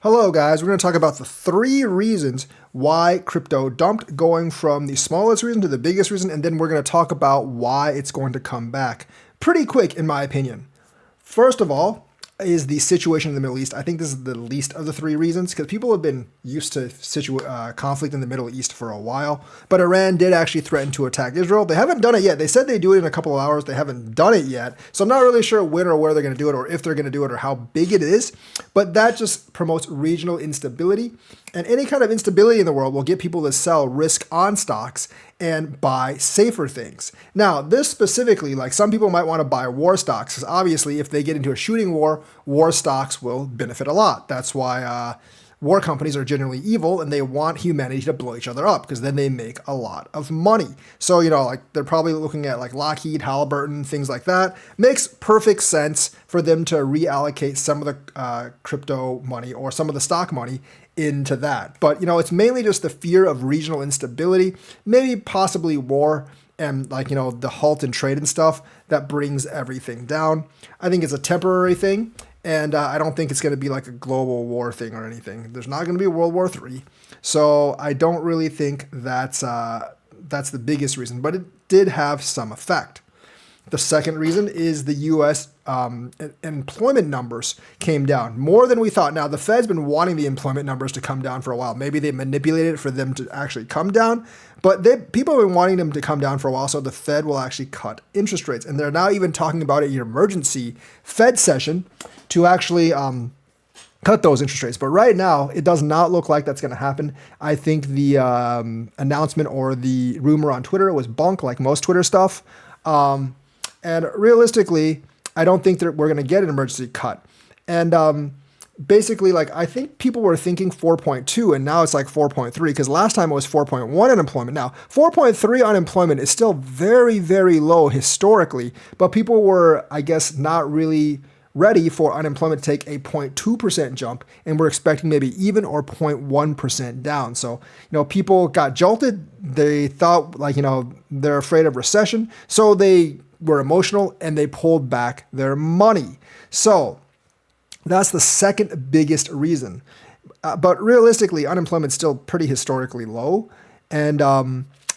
Hello, guys. We're going to talk about the three reasons why crypto dumped, going from the smallest reason to the biggest reason, and then we're going to talk about why it's going to come back pretty quick, in my opinion. First of all, is the situation in the Middle East. I think this is the least of the three reasons because people have been used to conflict in the Middle East for a while. But Iran did actually threaten to attack Israel. They haven't done it yet. They said they'd do it in a couple of hours. They haven't done it yet. So I'm not really sure when or where they're going to do it or if they're going to do it or how big it is. But that just promotes regional instability. And any kind of instability in the world will get people to sell risk on stocks and buy safer things. Now, this specifically, like some people might want to buy war stocks, because obviously if they get into a shooting war, war stocks will benefit a lot. That's why war companies are generally evil and they want humanity to blow each other up because then they make a lot of money. So, like they're probably looking at like Lockheed, Halliburton, things like that. Makes perfect sense for them to reallocate some of the crypto money or some of the stock money into that. But, it's mainly just the fear of regional instability, maybe possibly war and the halt in trade and stuff that brings everything down. I think it's a temporary thing. And I don't think it's going to be like a global war thing or anything. There's not going to be World War III. So I don't really think that's the biggest reason, but it did have some effect. The second reason is the U.S. Employment numbers came down more than we thought. Now, the Fed's been wanting the employment numbers to come down for a while. Maybe they manipulated it for them to actually come down, but people have been wanting them to come down for a while, so the Fed will actually cut interest rates. And they're now even talking about an emergency Fed session to actually cut those interest rates. But right now, it does not look like that's going to happen. I think the announcement or the rumor on Twitter was bunk, like most Twitter stuff. And realistically, I don't think that we're going to get an emergency cut. And basically, I think people were thinking 4.2, and now it's like 4.3, because last time it was 4.1 unemployment. Now, 4.3 unemployment is still very, very low historically, but people were, I guess, not really ready for unemployment to take a 0.2% jump, and we're expecting maybe even or 0.1% down. So, people got jolted. They thought they're afraid of recession. So they were emotional and they pulled back their money. So that's the second biggest reason. But realistically, unemployment's still pretty historically low. And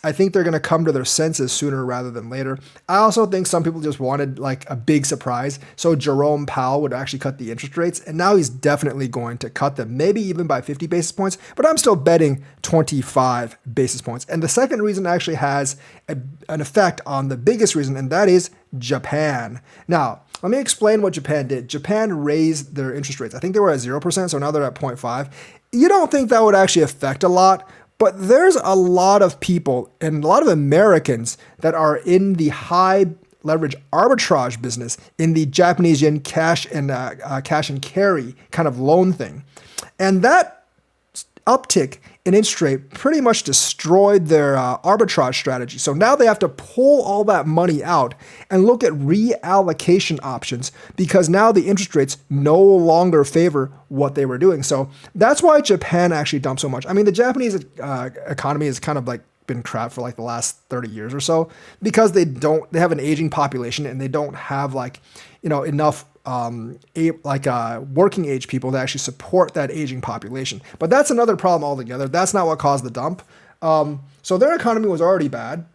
I think they're going to come to their senses sooner rather than later. I also think some people just wanted a big surprise. So Jerome Powell would actually cut the interest rates, and now he's definitely going to cut them, maybe even by 50 basis points, but I'm still betting 25 basis points. And the second reason actually has an effect on the biggest reason, and that is Japan. Now, let me explain what Japan did. Japan raised their interest rates. I think they were at 0%, so now they're at 0.5. You don't think that would actually affect a lot, but there's a lot of people and a lot of Americans that are in the high leverage arbitrage business in the Japanese yen cash and carry kind of loan thing. And that uptick in interest rate pretty much destroyed their arbitrage strategy. So now they have to pull all that money out and look at reallocation options because now the interest rates no longer favor what they were doing. So that's why Japan actually dumped so much. I mean, the Japanese economy is kind of been crap for the last 30 years or so because they have an aging population and they don't have enough working age people to actually support that aging population. But that's another problem altogether. That's not what caused the dump. So their economy was already bad.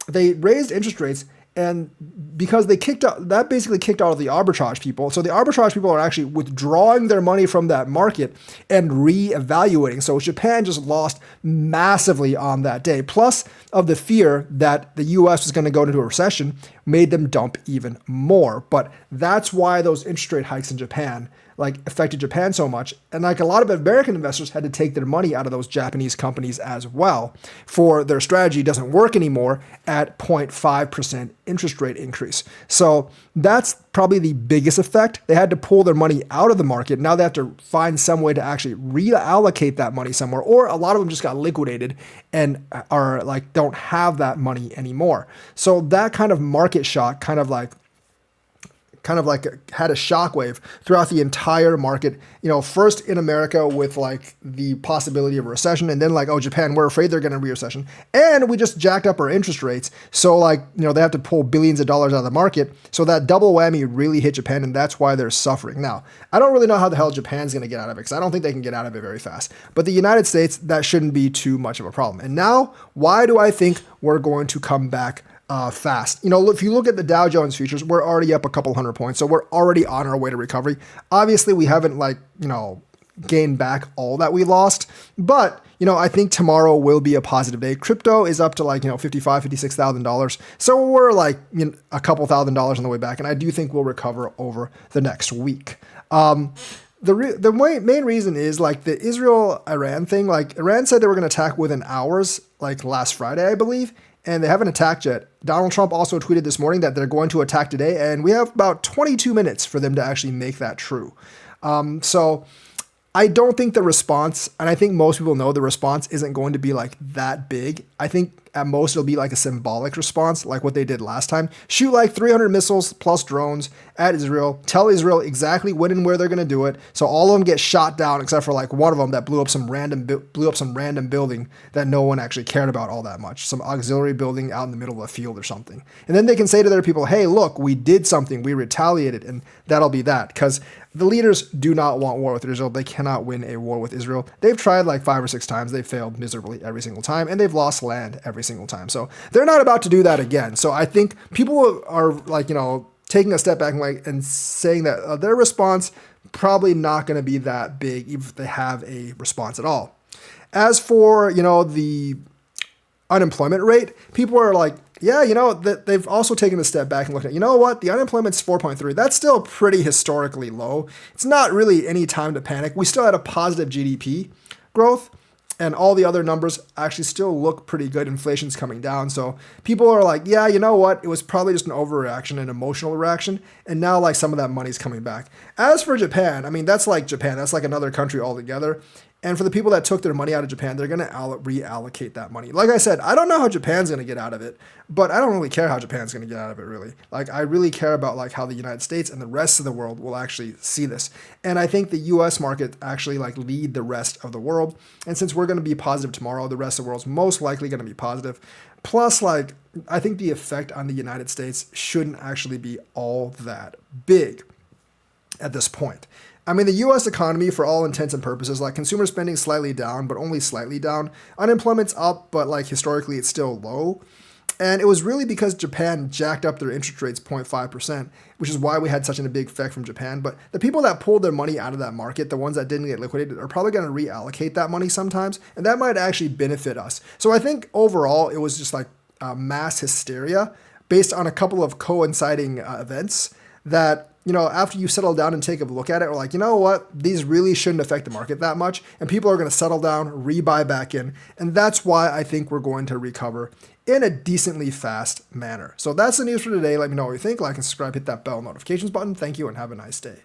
They raised interest rates, and because that basically kicked out of the arbitrage people. So the arbitrage people are actually withdrawing their money from that market and reevaluating. So Japan just lost massively on that day. Plus of the fear that the US was going to go into a recession made them dump even more. But that's why those interest rate hikes in Japan affected Japan so much. And a lot of American investors had to take their money out of those Japanese companies as well, for their strategy doesn't work anymore at 0.5% interest rate increase. So that's probably the biggest effect. They had to pull their money out of the market. Now they have to find some way to actually reallocate that money somewhere, or a lot of them just got liquidated and are don't have that money anymore. So that kind of market shock kind of kind of like had a shockwave throughout the entire market. First in America with like the possibility of a recession, and then like, oh, Japan, we're afraid they're going to be a recession, and we just jacked up our interest rates. So like, they have to pull billions of dollars out of the market. So that double whammy really hit Japan, and that's why they're suffering. Now, I don't really know how the hell Japan's going to get out of it, because I don't think they can get out of it very fast. But the United States, that shouldn't be too much of a problem. And now, why do I think we're going to come back fast? If you look at the Dow Jones futures, we're already up a couple hundred points. So we're already on our way to recovery. Obviously, we haven't gained back all that we lost. But, I think tomorrow will be a positive day. Crypto is up to $55,000, $56,000. So we're like a couple $1,000s on the way back. And I do think we'll recover over the next week. The main reason is like the Israel-Iran thing. Like Iran said they were going to attack within hours, like last Friday, I believe, and they haven't attacked yet. Donald Trump also tweeted this morning that they're going to attack today, and we have about 22 minutes for them to actually make that true. So I don't think the response, and I think most people know the response isn't going to be like that big. I think at most it'll be like a symbolic response, like what they did last time. Shoot like 300 missiles plus drones at Israel. Tell Israel exactly when and where they're going to do it. So all of them get shot down, except for like one of them that blew up some random building that no one actually cared about all that much. Some auxiliary building out in the middle of a field or something. And then they can say to their people, hey, look, we did something. We retaliated, and that'll be that. Because the leaders do not want war with Israel. They cannot win a war with Israel. They've tried like 5 or 6 times. They've failed miserably every single time, and they've lost land every single time. So they're not about to do that again. So I think people are like, taking a step back and saying that their response probably not going to be that big, even if they have a response at all. As for, the unemployment rate, people are like, yeah, they've also taken a step back and looked at, what, the unemployment's 4.3. That's still pretty historically low. It's not really any time to panic. We still had a positive GDP growth, and all the other numbers actually still look pretty good. Inflation's coming down. So people are like, yeah, what, it was probably just an overreaction, an emotional reaction. And now like some of that money's coming back. As for Japan, I mean, that's like Japan. That's like another country altogether. And for the people that took their money out of Japan, they're going to reallocate that money. Like I said, I don't know how Japan's going to get out of it, but I don't really care how Japan's going to get out of it, really. Like, I really care about like how the United States and the rest of the world will actually see this. And I think the U.S. market actually like lead the rest of the world. And since we're going to be positive tomorrow, the rest of the world's most likely going to be positive. Plus, like, I think the effect on the United States shouldn't actually be all that big at this point. I mean, the U.S. economy, for all intents and purposes, like consumer spending slightly down, but only slightly down. Unemployment's up, but like historically it's still low. And it was really because Japan jacked up their interest rates 0.5%, which is why we had such a big effect from Japan. But the people that pulled their money out of that market, the ones that didn't get liquidated, are probably going to reallocate that money sometimes. And that might actually benefit us. So I think overall it was just like mass hysteria based on a couple of coinciding events that, after you settle down and take a look at it, we're like, what? These really shouldn't affect the market that much. And people are going to settle down, rebuy back in. And that's why I think we're going to recover in a decently fast manner. So that's the news for today. Let me know what you think. Like and subscribe, hit that bell notifications button. Thank you and have a nice day.